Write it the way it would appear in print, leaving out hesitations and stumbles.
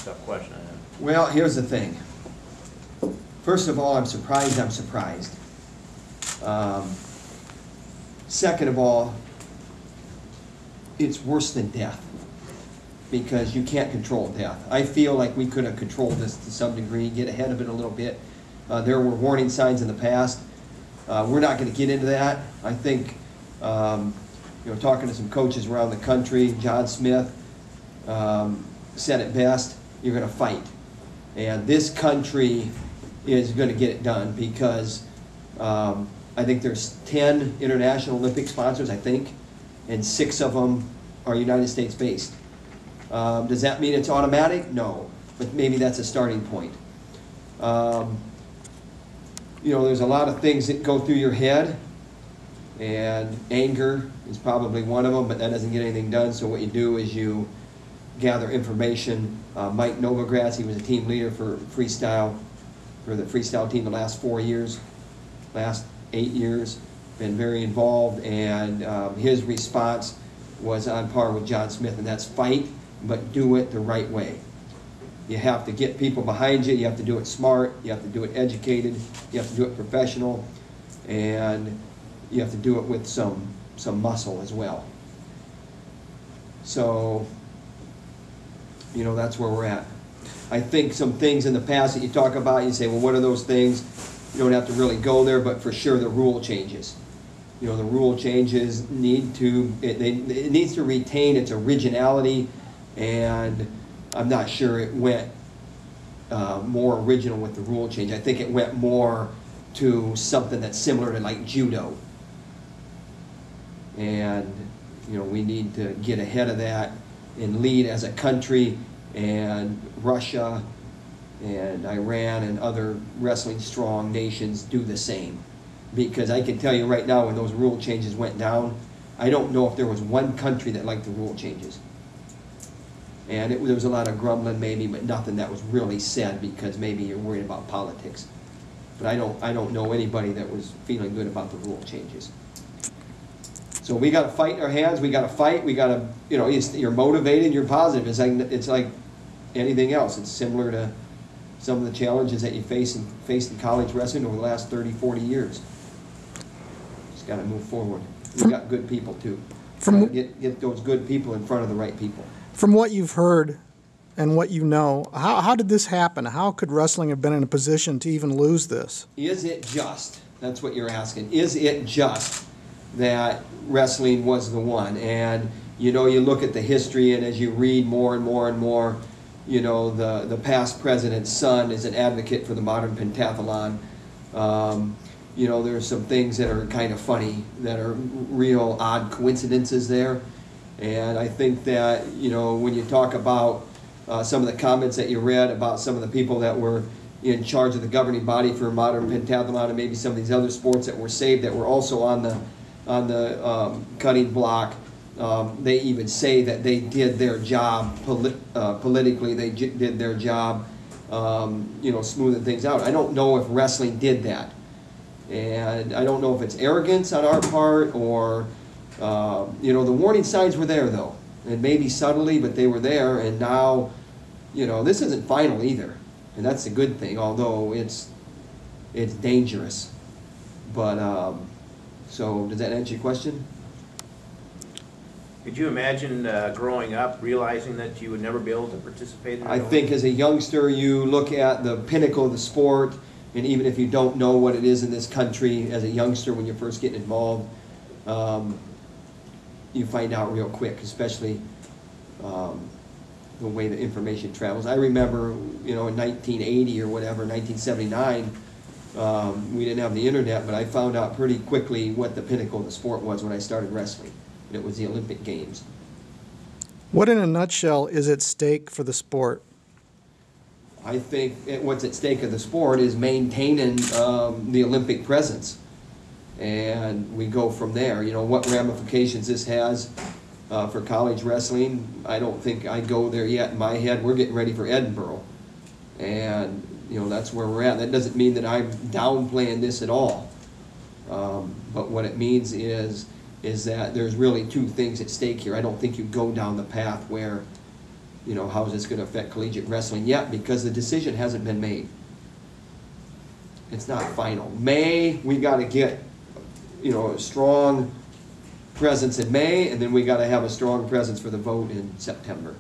tough question. Well, here's the thing. First of all, I'm surprised I'm surprised. Second of all, it's worse than death because you can't control death. I feel like we could have controlled this to some degree, get ahead of it a little bit. There were warning signs in the past. We're not going to get into that. I think, talking to some coaches around the country, John Smith said it best, you're going to fight. And this country is going to get it done because I think there's 10 international Olympic sponsors, I think, and 6 of them are United States based. Does that mean it's automatic? No, but maybe that's a starting point. There's a lot of things that go through your head, and anger is probably one of them, but that doesn't get anything done. So what you do is you gather information. Mike Novogratz, he was a team leader for freestyle, for the freestyle team the last 4 years, last 8 years, been very involved, and his response was on par with John Smith, and that's fight, but do it the right way. You have to get people behind you, you have to do it smart, you have to do it educated, you have to do it professional, and you have to do it with some muscle as well. So, that's where we're at. I think some things in the past that you talk about, you say, well, what are those things? You don't have to really go there, but for sure the rule changes. The rule changes it needs to retain its originality, and I'm not sure it went more original with the rule change. I think it went more to something that's similar to like judo. And we need to get ahead of that and lead as a country, and Russia and Iran and other wrestling strong nations do the same. Because I can tell you right now, when those rule changes went down, I don't know if there was one country that liked the rule changes. And there was a lot of grumbling maybe, but nothing that was really said because maybe you're worried about politics. But I don't know anybody that was feeling good about the rule changes. So we got to fight in our hands. We got to fight. We got to, you're motivated. You're positive. It's like anything else. It's similar to some of the challenges that you faced in college wrestling over the last 30, 40 years. Just got to move forward. We got good people too. Get those good people in front of the right people. From what you've heard and what you know, how did this happen? How could wrestling have been in a position to even lose this? Is it just? That's what you're asking. Is it just that wrestling was the one? And you look at the history, and as you read more and more and more, the past president's son is an advocate for the modern pentathlon. There's some things that are kind of funny, that are real odd coincidences there. And I think that, when you talk about some of the comments that you read about some of the people that were in charge of the governing body for modern pentathlon and maybe some of these other sports that were saved that were also on the cutting block, they even say that they did their job politically. They did their job, smoothing things out. I don't know if wrestling did that, and I don't know if it's arrogance on our part or, the warning signs were there though, and maybe subtly, but they were there. And now, this isn't final either, and that's a good thing. Although it's dangerous, but. So does that answer your question? Could you imagine growing up realizing that you would never be able to participate in it? I think as a youngster, you look at the pinnacle of the sport, and even if you don't know what it is in this country, as a youngster when you're first getting involved, you find out real quick, especially the way the information travels. I remember, in 1980 or whatever, 1979, we didn't have the internet, but I found out pretty quickly what the pinnacle of the sport was when I started wrestling. And it was the Olympic Games. What, in a nutshell, is at stake for the sport? I think what's at stake of the sport is maintaining the Olympic presence. And we go from there. What ramifications this has for college wrestling, I don't think I go there yet in my head. We're getting ready for Edinburgh. And that's where we're at. That doesn't mean that I'm downplaying this at all. But what it means is that there's really two things at stake here. I don't think you go down the path where, you know, how is this gonna affect collegiate wrestling yet, because the decision hasn't been made. It's not final. May, we gotta get, you know, a strong presence in May, and then we gotta have a strong presence for the vote in September.